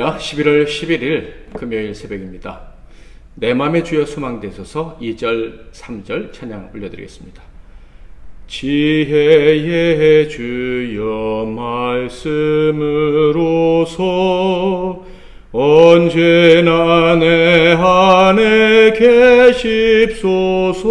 할렐루야. 11월 11일 금요일 새벽입니다. 내 맘에 주여 소망되소서 2절 3절 찬양 올려드리겠습니다. 지혜의 주여 말씀으로서 언제나 내 안에 계십소서.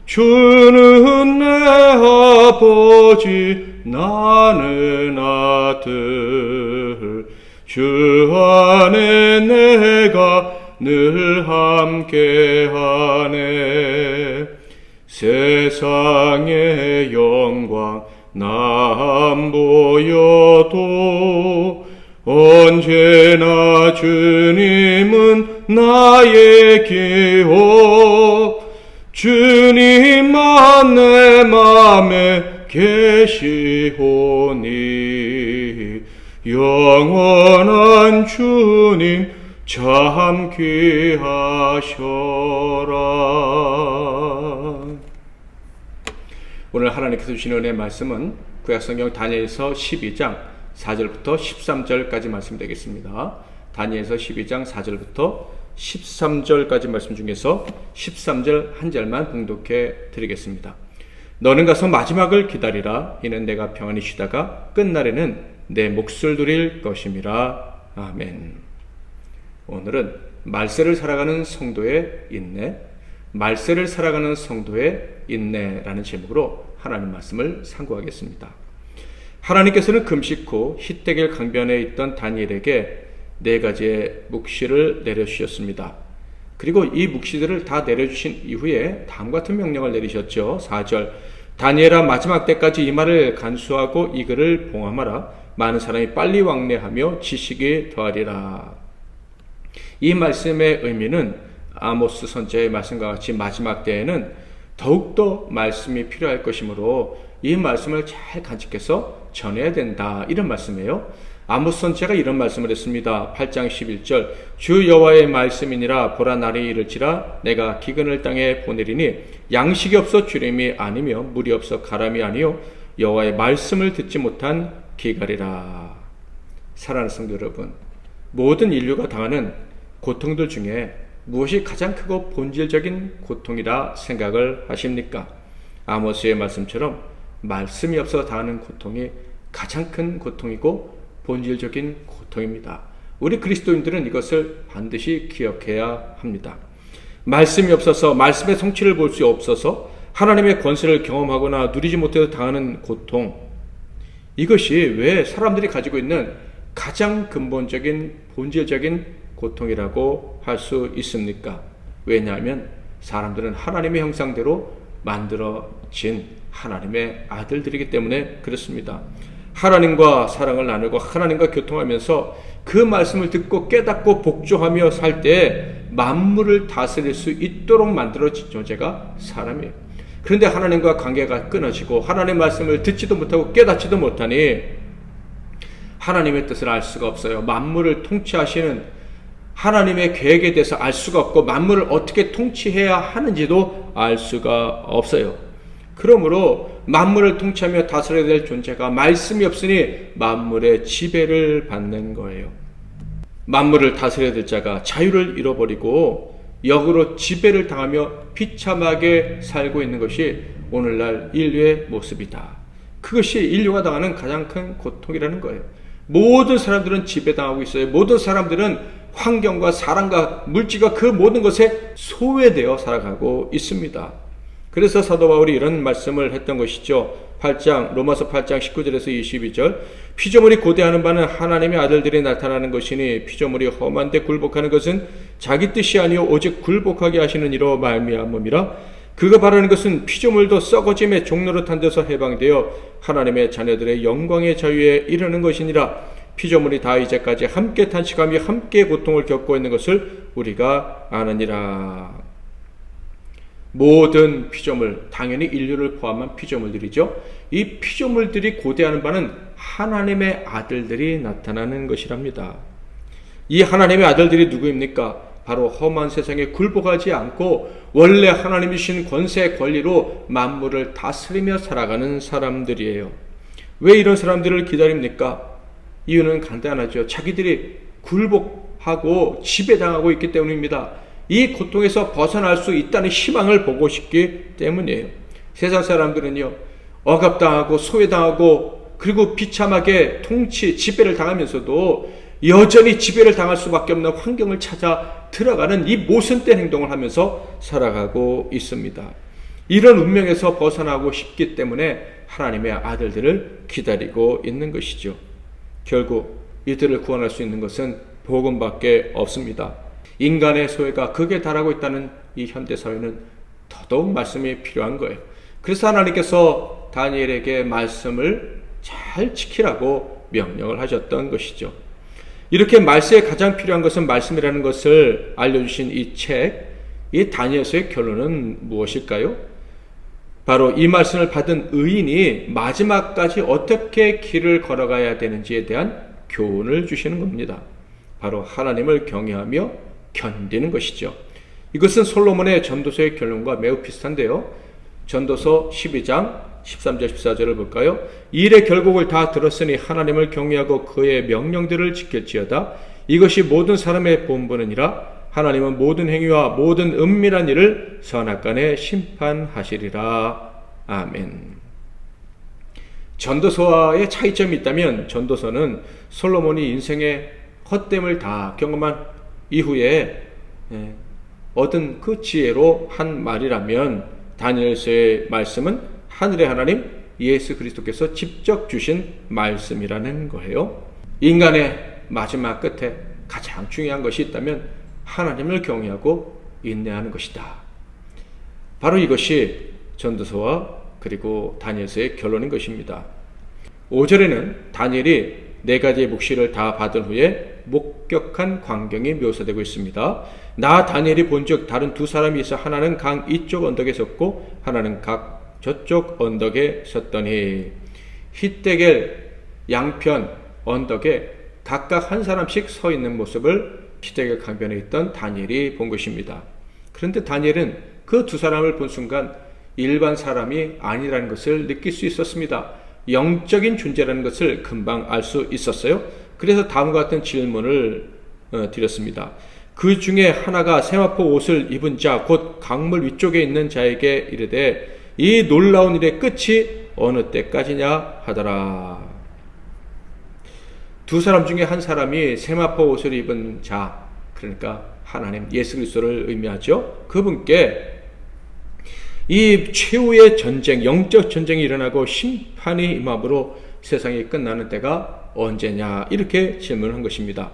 주는 내 아버지 나는 아들, 주 안에 내가 늘 함께하네. 세상의 영광 나 안 보여도 언제나 주님은 나의 기호. 주님만 내 맘에 계시오니 영원한 주님 참 귀하셔라. 오늘 하나님께서 주신 은혜의 말씀은 구약성경 다니엘서 12장 4절부터 13절까지 말씀 되겠습니다. 다니엘서 12장 4절부터 13절까지 말씀 중에서 13절 한 절만 봉독해 드리겠습니다. 너는 가서 마지막을 기다리라. 이는 내가 평안히 쉬다가 끝날에는 내 몫을 누릴 것임이라. 아멘. 오늘은 말세를 살아가는 성도의 인내, 말세를 살아가는 성도의 인내라는 제목으로 하나님 말씀을 상고하겠습니다. 하나님께서는 금식 후 히데겔 강변에 있던 다니엘에게 4가지의 묵시를 내려주셨습니다. 그리고 이 묵시들을 다 내려주신 이후에 다음과 같은 명령을 내리셨죠. 4절 다니엘아, 마지막 때까지 이 말을 간수하고 이 글을 봉함하라. 많은 사람이 빨리 왕래하며 지식이 더하리라. 이 말씀의 의미는 아모스 선지자의 말씀과 같이 마지막 때에는 더욱더 말씀이 필요할 것이므로 이 말씀을 잘 간직해서 전해야 된다, 이런 말씀이에요. 아모스 선지자가 이런 말씀을 했습니다. 8장 11절 주 여호와의 말씀이니라. 보라, 날이 이를지라 내가 기근을 땅에 보내리니 양식이 없어 주림이 아니며 물이 없어 가람이 아니요 여호와의 말씀을 듣지 못한 기갈이라. 사랑하는 성도 여러분, 모든 인류가 당하는 고통들 중에 무엇이 가장 크고 본질적인 고통이라 생각을 하십니까? 아모스의 말씀처럼 말씀이 없어 당하는 고통이 가장 큰 고통이고 본질적인 고통입니다. 우리 그리스도인들은 이것을 반드시 기억해야 합니다. 말씀이 없어서, 말씀의 성취를 볼 수 없어서 하나님의 권세를 경험하거나 누리지 못해서 당하는 고통, 이것이 왜 사람들이 가지고 있는 가장 근본적인 본질적인 고통이라고 할 수 있습니까? 왜냐하면 사람들은 하나님의 형상대로 만들어진 하나님의 아들들이기 때문에 그렇습니다. 하나님과 사랑을 나누고 하나님과 교통하면서 그 말씀을 듣고 깨닫고 복종하며 살 때 만물을 다스릴 수 있도록 만들어진 존재가 사람이에요. 그런데 하나님과 관계가 끊어지고 하나님의 말씀을 듣지도 못하고 깨닫지도 못하니 하나님의 뜻을 알 수가 없어요. 만물을 통치하시는 하나님의 계획에 대해서 알 수가 없고 만물을 어떻게 통치해야 하는지도 알 수가 없어요. 그러므로 만물을 통치하며 다스려야 될 존재가 말씀이 없으니 만물의 지배를 받는 거예요. 만물을 다스려야 될 자가 자유를 잃어버리고 역으로 지배를 당하며 비참하게 살고 있는 것이 오늘날 인류의 모습이다. 그것이 인류가 당하는 가장 큰 고통이라는 거예요. 모든 사람들은 지배당하고 있어요. 모든 사람들은 환경과 사람과 물질과 그 모든 것에 소외되어 살아가고 있습니다. 그래서 사도 바울이 이런 말씀을 했던 것이죠. 로마서 8장 19절에서 22절 피조물이 고대하는 바는 하나님의 아들들이 나타나는 것이니 피조물이 험한데 굴복하는 것은 자기 뜻이 아니요 오직 굴복하게 하시는 이로 말미암음이라. 그가 바라는 것은 피조물도 썩어짐의 종노릇한 데서 해방되어 하나님의 자녀들의 영광의 자유에 이르는 것이니라. 피조물이 다 이제까지 함께 탄식하며 함께 고통을 겪고 있는 것을 우리가 아느니라. 모든 피조물, 당연히 인류를 포함한 피조물들이죠. 이 피조물들이 고대하는 바는 하나님의 아들들이 나타나는 것이랍니다. 이 하나님의 아들들이 누구입니까? 바로 험한 세상에 굴복하지 않고 원래 하나님이 주신 권세 권리로 만물을 다스리며 살아가는 사람들이에요. 왜 이런 사람들을 기다립니까? 이유는 간단하죠. 자기들이 굴복하고 지배당하고 있기 때문입니다. 이 고통에서 벗어날 수 있다는 희망을 보고 싶기 때문이에요. 세상 사람들은요, 억압당하고 소외당하고 그리고 비참하게 지배를 당하면서도 여전히 지배를 당할 수밖에 없는 환경을 찾아 들어가는 이 모순된 행동을 하면서 살아가고 있습니다. 이런 운명에서 벗어나고 싶기 때문에 하나님의 아들들을 기다리고 있는 것이죠. 결국 이들을 구원할 수 있는 것은 복음밖에 없습니다. 인간의 소외가 극에 달하고 있다는 이 현대사회는 더더욱 말씀이 필요한 거예요. 그래서 하나님께서 다니엘에게 말씀을 잘 지키라고 명령을 하셨던 것이죠. 이렇게 말세에 가장 필요한 것은 말씀이라는 것을 알려주신 이 책, 이 다니엘서의 결론은 무엇일까요? 바로 이 말씀을 받은 의인이 마지막까지 어떻게 길을 걸어가야 되는지에 대한 교훈을 주시는 겁니다. 바로 하나님을 경외하며 견디는 것이죠. 이것은 솔로몬의 전도서의 결론과 매우 비슷한데요. 전도서 12장 13절 14절을 볼까요? 이 일의 결국을 다 들었으니 하나님을 경외하고 그의 명령들을 지킬지어다. 이것이 모든 사람의 본분이니라. 하나님은 모든 행위와 모든 은밀한 일을 선악간에 심판하시리라. 아멘. 전도서와의 차이점이 있다면 전도서는 솔로몬이 인생의 헛됨을 다 경험한 이후에 얻은 그 지혜로 한 말이라면, 다니엘서의 말씀은 하늘의 하나님 예수 그리스도께서 직접 주신 말씀이라는 거예요. 인간의 마지막 끝에 가장 중요한 것이 있다면 하나님을 경외하고 인내하는 것이다. 바로 이것이 전도서와 그리고 다니엘서의 결론인 것입니다. 5절에는 다니엘이 4가지의 묵시를 다 받은 후에 목격한 광경이 묘사되고 있습니다. 나 다니엘이 본즉 다른 2사람이 있어 하나는 강 이쪽 언덕에 섰고 하나는 각 저쪽 언덕에 섰더니, 히데겔 양편 언덕에 각각 한 사람씩 서 있는 모습을 히데겔 강변에 있던 다니엘이 본 것입니다. 그런데 다니엘은 그 2사람을 본 순간 일반 사람이 아니라는 것을 느낄 수 있었습니다. 영적인 존재라는 것을 금방 알 수 있었어요. 그래서 다음과 같은 질문을 드렸습니다. 그 중에 하나가 세마포 옷을 입은 자, 곧 강물 위쪽에 있는 자에게 이르되 이 놀라운 일의 끝이 어느 때까지냐 하더라. 2사람 중에 한 사람이 세마포 옷을 입은 자, 그러니까 하나님 예수 그리스도를 의미하죠. 그분께 이 최후의 전쟁, 영적 전쟁이 일어나고 심판이 임함으로 세상이 끝나는 때가 언제냐, 이렇게 질문한 것입니다.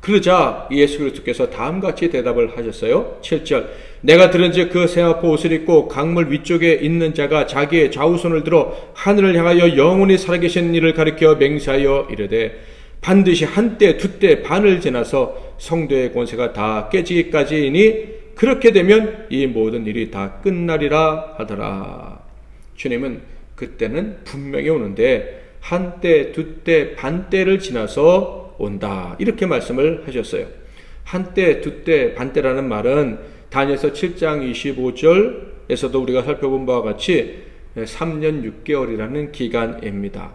그러자 예수 그리스도께서 다음같이 대답을 하셨어요. 7절, 내가 들은즉 그 세마포 옷을 입고 강물 위쪽에 있는 자가 자기의 좌우손을 들어 하늘을 향하여 영원히 살아계신 이를 가리켜 맹세하여 이르되 반드시 한때 두때 반을 지나서 성도의 권세가 다 깨지기까지이니 그렇게 되면 이 모든 일이 다 끝나리라 하더라. 주님은 그때는 분명히 오는데 한때 두때 반때를 지나서 온다, 이렇게 말씀을 하셨어요. 한때 두때 반때라는 말은 다니엘서 7장 25절에서도 우리가 살펴본 바와 같이 3년 6개월이라는 기간입니다.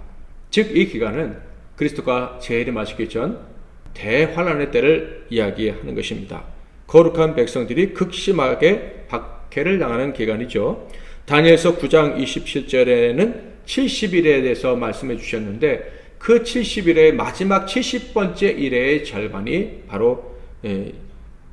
즉 이 기간은 그리스도가 재림하시기 전 대환란의 때를 이야기하는 것입니다. 거룩한 백성들이 극심하게 박해를 당하는 기간이죠. 다니엘서 9장 27절에는 70일에 대해서 말씀해 주셨는데 그 70일의 마지막 70번째 일의 절반이 바로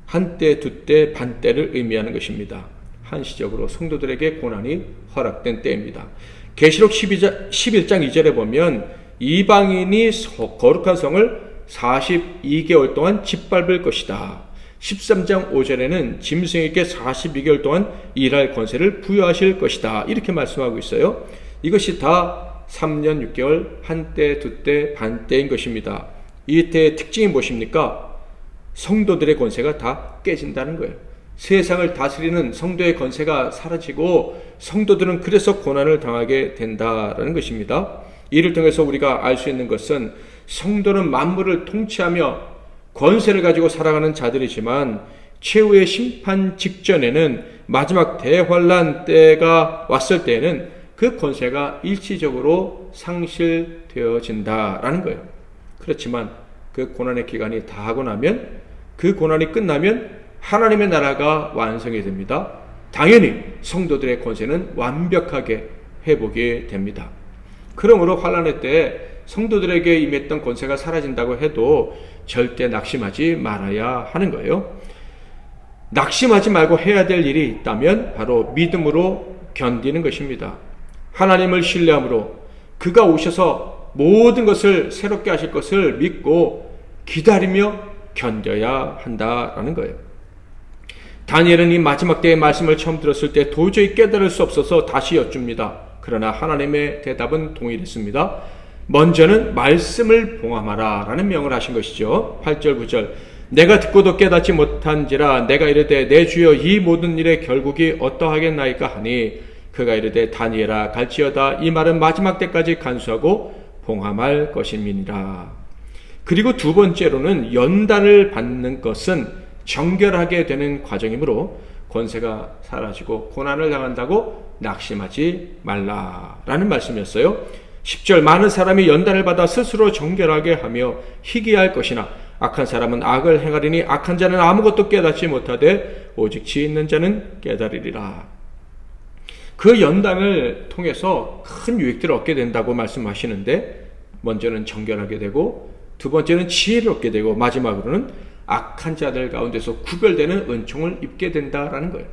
한때, 두때, 반때를 의미하는 것입니다. 한시적으로 성도들에게 고난이 허락된 때입니다. 계시록 11장 2절에 보면 이방인이 거룩한 성을 42개월 동안 짓밟을 것이다. 13장 5절에는 짐승에게 42개월 동안 일할 권세를 부여하실 것이다, 이렇게 말씀하고 있어요. 이것이 다 3년 6개월 한때, 두때, 반때인 것입니다. 이 때의 특징이 무엇입니까? 성도들의 권세가 다 깨진다는 거예요. 세상을 다스리는 성도의 권세가 사라지고 성도들은 그래서 고난을 당하게 된다는 것입니다. 이를 통해서 우리가 알 수 있는 것은 성도는 만물을 통치하며 권세를 가지고 살아가는 자들이지만 최후의 심판 직전에는 마지막 대환란 때가 왔을 때에는 그 권세가 일시적으로 상실되어진다라는 거예요. 그렇지만 그 고난의 기간이 다 하고 나면, 그 고난이 끝나면 하나님의 나라가 완성이 됩니다. 당연히 성도들의 권세는 완벽하게 회복이 됩니다. 그러므로 환난의 때에 성도들에게 임했던 권세가 사라진다고 해도 절대 낙심하지 말아야 하는 거예요. 낙심하지 말고 해야 될 일이 있다면 바로 믿음으로 견디는 것입니다. 하나님을 신뢰함으로 그가 오셔서 모든 것을 새롭게 하실 것을 믿고 기다리며 견뎌야 한다라는 거예요. 다니엘은 이 마지막 때의 말씀을 처음 들었을 때 도저히 깨달을 수 없어서 다시 여쭙니다. 그러나 하나님의 대답은 동일했습니다. 먼저는 말씀을 봉함하라 라는 명을 하신 것이죠. 8절 9절 내가 듣고도 깨닫지 못한지라 내가 이르되 내 주여 이 모든 일의 결국이 어떠하겠나이까 하니 그가 이르되 다니엘아 갈지어다 이 말은 마지막 때까지 간수하고 봉함할 것임이니라. 그리고 두 번째로는 연단을 받는 것은 정결하게 되는 과정이므로 권세가 사라지고 고난을 당한다고 낙심하지 말라라는 말씀이었어요. 10절 많은 사람이 연단을 받아 스스로 정결하게 하며 희귀할 것이나 악한 사람은 악을 행하리니 악한 자는 아무것도 깨닫지 못하되 오직 지 있는 자는 깨달으리라. 그 연단을 통해서 큰 유익들을 얻게 된다고 말씀하시는데 먼저는 정결하게 되고 두 번째는 지혜를 얻게 되고 마지막으로는 악한 자들 가운데서 구별되는 은총을 입게 된다라는 거예요.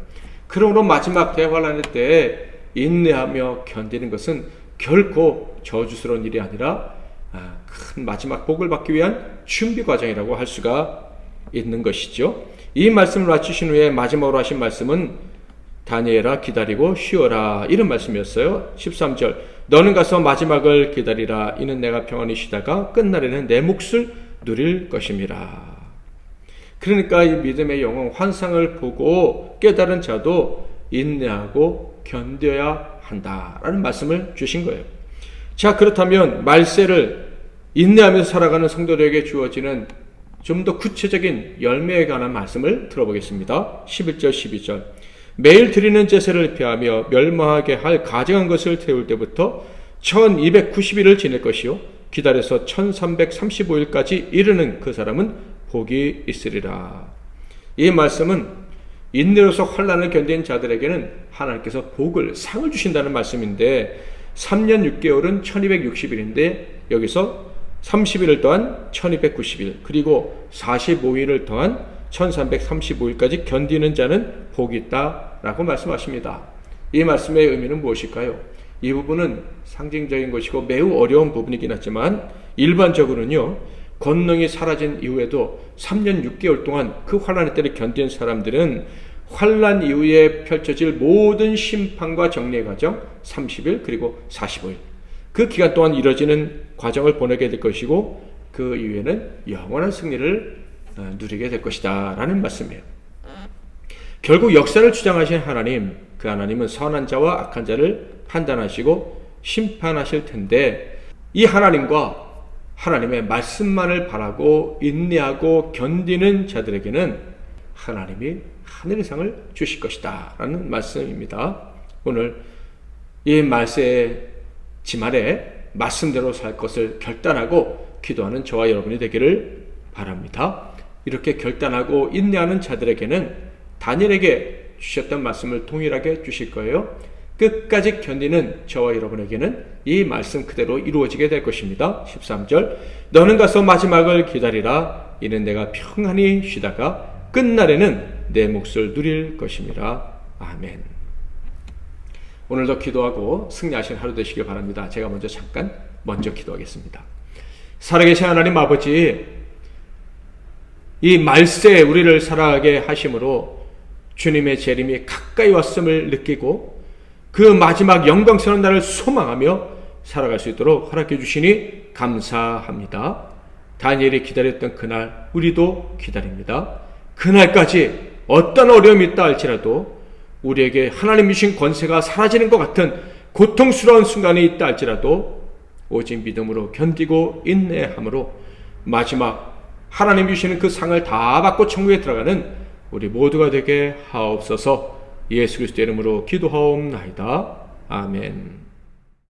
그러므로 마지막 대환란의 때에 인내하며 견디는 것은 결코 저주스러운 일이 아니라 큰 마지막 복을 받기 위한 준비 과정이라고 할 수가 있는 것이죠. 이 말씀을 마치신 후에 마지막으로 하신 말씀은 다니엘아 기다리고 쉬어라 이런 말씀이었어요. 13절 너는 가서 마지막을 기다리라 이는 내가 평안히 쉬다가 끝날에는 내 몫을 누릴 것임이라. 그러니까 이 믿음의 영혼 환상을 보고 깨달은 자도 인내하고 견뎌야 한다라는 말씀을 주신 거예요. 자, 그렇다면 말세를 인내하면서 살아가는 성도들에게 주어지는 좀 더 구체적인 열매에 관한 말씀을 들어보겠습니다. 11절 12절 매일 드리는 제사를 피하며 멸망하게 할 가증한 것을 태울 때부터 1290일을 지낼 것이요 기다려서 1335일까지 이르는 그 사람은 복이 있으리라. 이 말씀은 인내로서 환난을 견딘 자들에게는 하나님께서 복을, 상을 주신다는 말씀인데 3년 6개월은 1260일인데 여기서 30일을 더한 1290일 그리고 45일을 더한 1335일까지 견디는 자는 복이 있다라고 말씀하십니다. 이 말씀의 의미는 무엇일까요? 이 부분은 상징적인 것이고 매우 어려운 부분이긴 하지만 일반적으로는요. 권능이 사라진 이후에도 3년 6개월 동안 그 환난의 때를 견딘 사람들은 환난 이후에 펼쳐질 모든 심판과 정리의 과정 30일 그리고 45일 그 기간 동안 이뤄지는 과정을 보내게 될 것이고 그 이후에는 영원한 승리를 누리게 될 것이다 라는 말씀이에요. 결국 역사를 주장하신 하나님, 그 하나님은 선한 자와 악한 자를 판단하시고 심판하실 텐데 이 하나님과 하나님의 말씀만을 바라고 인내하고 견디는 자들에게는 하나님이 하늘의 상을 주실 것이다 라는 말씀입니다. 오늘 이 말세의 지말에 말씀대로 살 것을 결단하고 기도하는 저와 여러분이 되기를 바랍니다. 이렇게 결단하고 인내하는 자들에게는 다니엘에게 주셨던 말씀을 동일하게 주실 거예요. 끝까지 견디는 저와 여러분에게는 이 말씀 그대로 이루어지게 될 것입니다. 13절 너는 가서 마지막을 기다리라 이는 내가 평안히 쉬다가 끝날에는 내 몫을 누릴 것임이라. 아멘. 오늘도 기도하고 승리하신 하루 되시길 바랍니다. 제가 먼저 기도하겠습니다. 살아계신 하나님 아버지, 이 말세에 우리를 살아가게 하심으로 주님의 재림이 가까이 왔음을 느끼고 그 마지막 영광스러운 날을 소망하며 살아갈 수 있도록 허락해 주시니 감사합니다. 다니엘이 기다렸던 그날 우리도 기다립니다. 그날까지 어떤 어려움이 있다 할지라도 우리에게 하나님 주신 권세가 사라지는 것 같은 고통스러운 순간이 있다 할지라도 오직 믿음으로 견디고 인내함으로 마지막 하나님 주시는 그 상을 다 받고 천국에 들어가는 우리 모두가 되게 하옵소서. 예수 그리스도의 이름으로 기도하옵나이다. 아멘.